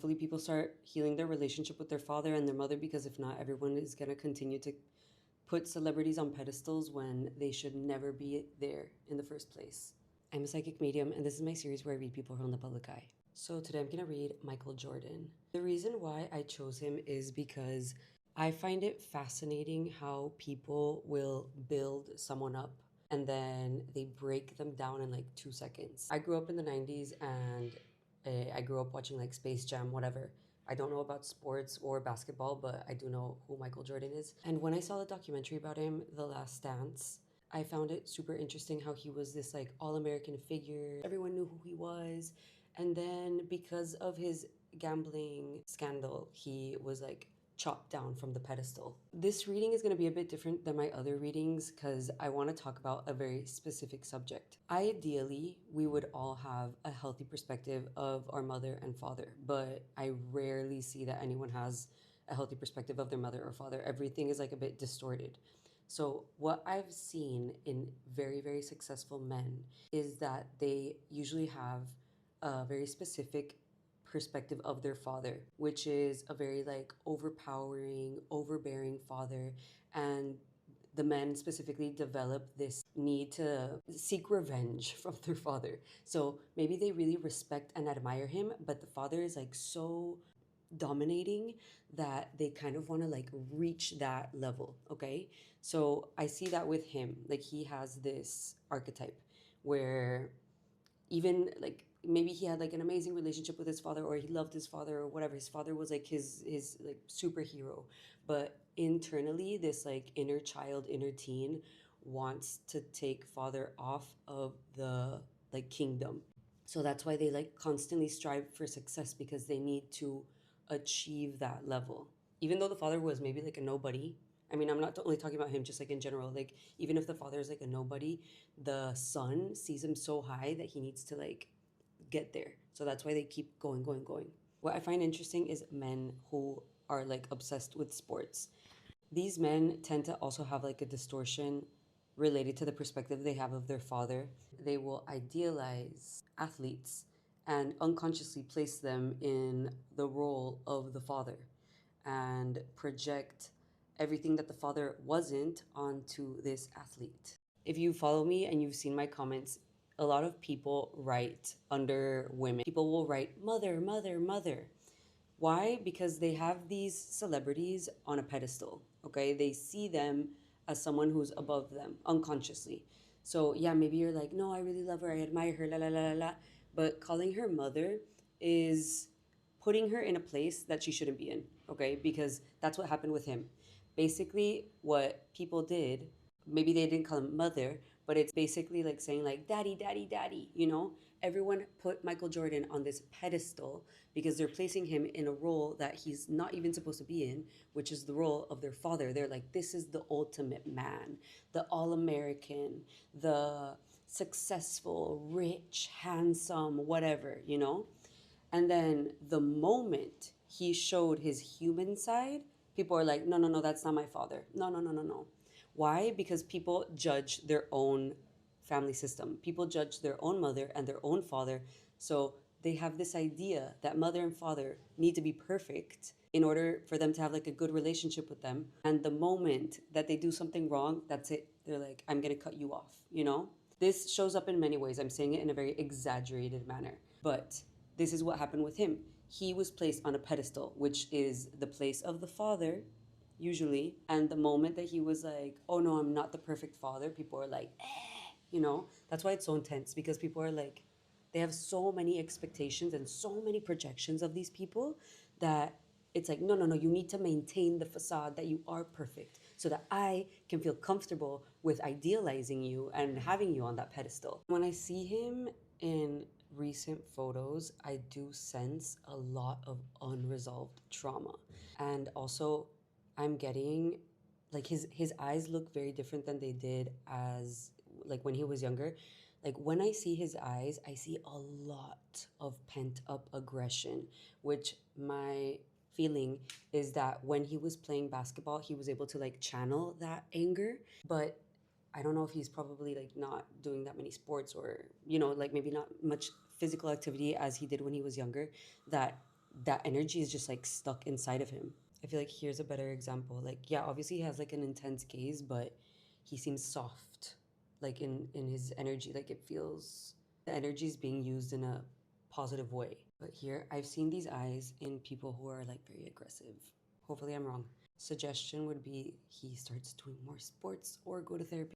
hopefully people start healing their relationship with their father and their mother, because if not, everyone is going to continue to put celebrities on pedestals when they should never be there in the first place. I'm a psychic medium, and this is my series where I read people from the public eye. So today I'm going to read Michael Jordan. The reason why I chose him is because I find it fascinating how people will build someone up and then they break them down in like 2 seconds. I grew up in the 90s, and I grew up watching like Space Jam, whatever. I don't know about sports or basketball, but I do know who Michael Jordan is. And when I saw the documentary about him, The Last Dance, I found it super interesting how he was this like all American figure. Everyone knew who he was. And then because of his gambling scandal, he was like chopped down from the pedestal. This reading is going to be a bit different than my other readings because I want to talk about a very specific subject. Ideally, we would all have a healthy perspective of our mother and father, but I rarely see that anyone has a healthy perspective of their mother or father. Everything is like a bit distorted. So, what I've seen in very, very successful men is that they usually have a very specific perspective of their father, which is a very like overpowering, overbearing father. And the men specifically develop this need to seek revenge from their father. So maybe they really respect and admire him, but the father is like so dominating that they kind of want to like reach that level. Okay, so I see that with him, like he has this archetype where even like maybe he had like an amazing relationship with his father, or he loved his father or whatever, his father was like his like superhero, but internally this like inner child, inner teen wants to take father off of the like kingdom. So that's why they like constantly strive for success, because they need to achieve that level. Even though the father was maybe like a nobody, I mean, I'm not only talking about him, just like in general, like even if the father is like a nobody, the son sees him so high that he needs to like get there. So that's why they keep going, going, going. What I find interesting is men who are like obsessed with sports. These men tend to also have like a distortion related to the perspective they have of their father. They will idealize athletes and unconsciously place them in the role of the father and project everything that the father wasn't onto this athlete. If you follow me and you've seen my comments, a lot of people write under women. People will write mother, mother, mother. Why? Because they have these celebrities on a pedestal, okay? They see them as someone who's above them unconsciously. So, yeah, maybe you're like, no, I really love her, I admire her, la la la la la. But calling her mother is putting her in a place that she shouldn't be in, okay? Because that's what happened with him. Basically, what people did, maybe they didn't call him mother, but it's basically like saying like daddy, daddy, daddy, you know? Everyone put Michael Jordan on this pedestal because they're placing him in a role that he's not even supposed to be in, which is the role of their father. They're like, this is the ultimate man, the all American, the successful, rich, handsome, whatever, you know? And then the moment he showed his human side, people are like, no, no, no, that's not my father. No, no, no, no, no. Why? Because people judge their own family system. People judge their own mother and their own father. So they have this idea that mother and father need to be perfect in order for them to have like a good relationship with them. And the moment that they do something wrong, that's it. They're like, I'm going to cut you off, you know? This shows up in many ways. I'm saying it in a very exaggerated manner. But this is what happened with him. He was placed on a pedestal, which is the place of the father, usually. And the moment that he was like, oh no, I'm not the perfect father, people are like, eh, you know? That's why it's so intense, because people are like, they have so many expectations and so many projections of these people that it's like, no, no, no, you need to maintain the facade that you are perfect so that I can feel comfortable with idealizing you and having you on that pedestal. When I see him in recent photos, I do sense a lot of unresolved trauma. And also, I'm getting like his eyes look very different than they did as like when he was younger. Like when I see his eyes, I see a lot of pent up aggression, which my feeling is that when he was playing basketball, he was able to like channel that anger. But I don't know if he's probably like not doing that many sports, or, you know, like maybe not much physical activity as he did when he was younger, that that energy is just like stuck inside of him. I feel like here's a better example. Like, yeah, obviously he has like an intense gaze, but he seems soft, like in his energy. Like it feels the energy is being used in a positive way. But here, I've seen these eyes in people who are like very aggressive. Hopefully, I'm wrong. Suggestion would be he starts doing more sports or go to therapy.